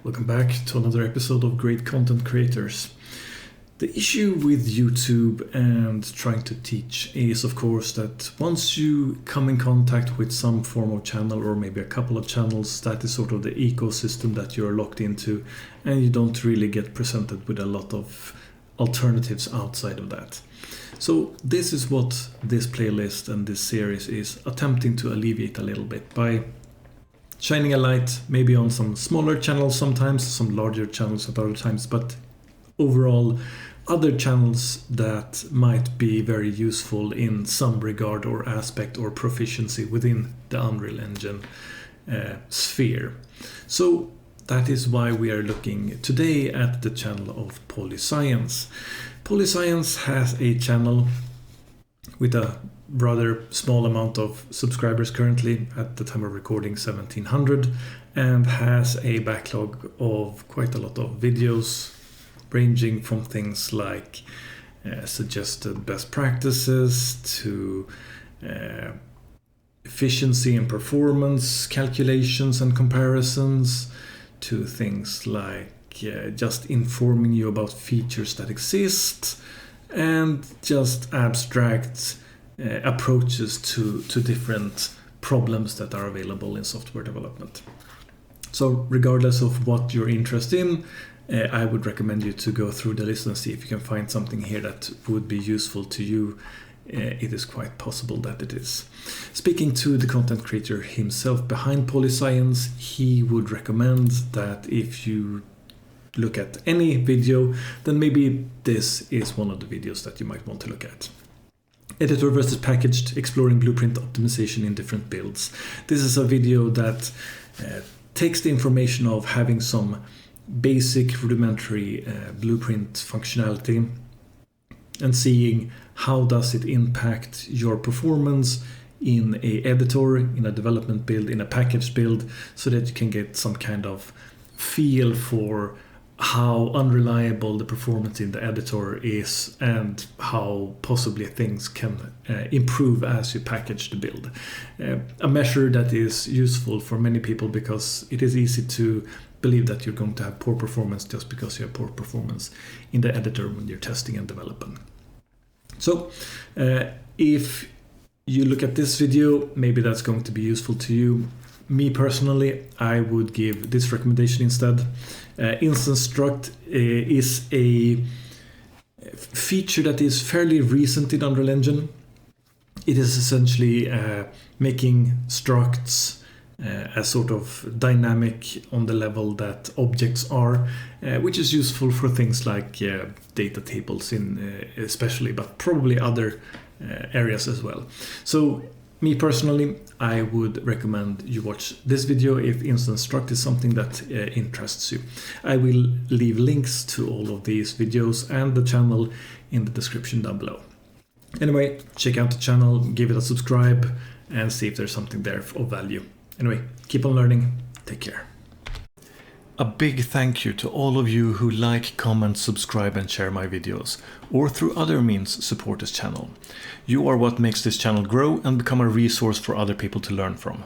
Welcome back to another episode of Great Content Creators. The issue with YouTube and trying to teach is, of course, that once you come in contact with some form of channel or maybe a couple of channels, that is sort of the ecosystem that you're locked into, and you don't really get presented with a lot of alternatives outside of that. So this is what this playlist and this series is attempting to alleviate a little bit by shining a light maybe on some smaller channels sometimes, some larger channels at other times, but overall other channels that might be very useful in some regard or aspect or proficiency within the Unreal Engine sphere. So that is why we are looking today at the channel of Polysiens. Polysiens has a channel with a rather small amount of subscribers currently, at the time of recording 1700, and has a backlog of quite a lot of videos ranging from things like suggested best practices to efficiency and performance calculations and comparisons, to things like just informing you about features that exist, and just abstract approaches to different problems that are available in software development. So regardless of what you're interested in, I would recommend you to go through the list and see if you can find something here that would be useful to you. It is quite possible that it is. Speaking to the content creator himself behind Polysiens, he would recommend that if you look at any video, then maybe this is one of the videos that you might want to look at. Editor versus packaged, exploring blueprint optimization in different builds. This is a video that takes the information of having some basic rudimentary blueprint functionality and seeing how does it impact your performance in a editor, in a development build, in a packaged build, so that you can get some kind of feel for how unreliable the performance in the editor is and how possibly things can improve as you package the build. A measure that is useful for many people because it is easy to believe that you're going to have poor performance just because you have poor performance in the editor when you're testing and developing. So if you look at this video, maybe that's going to be useful to you. Me personally, I would give this recommendation instead. Instance struct is a feature that is fairly recent in Unreal Engine. It is essentially making structs as sort of dynamic on the level that objects are, which is useful for things like data tables in especially, but probably other areas as well. So me personally, I would recommend you watch this video if instance struct is something that interests you. I will leave links to all of these videos and the channel in the description down below. Anyway, check out the channel, give it a subscribe, and see if there's something there of value. Anyway, keep on learning. Take care. A big thank you to all of you who like, comment, subscribe and share my videos, or through other means support this channel. You are what makes this channel grow and become a resource for other people to learn from.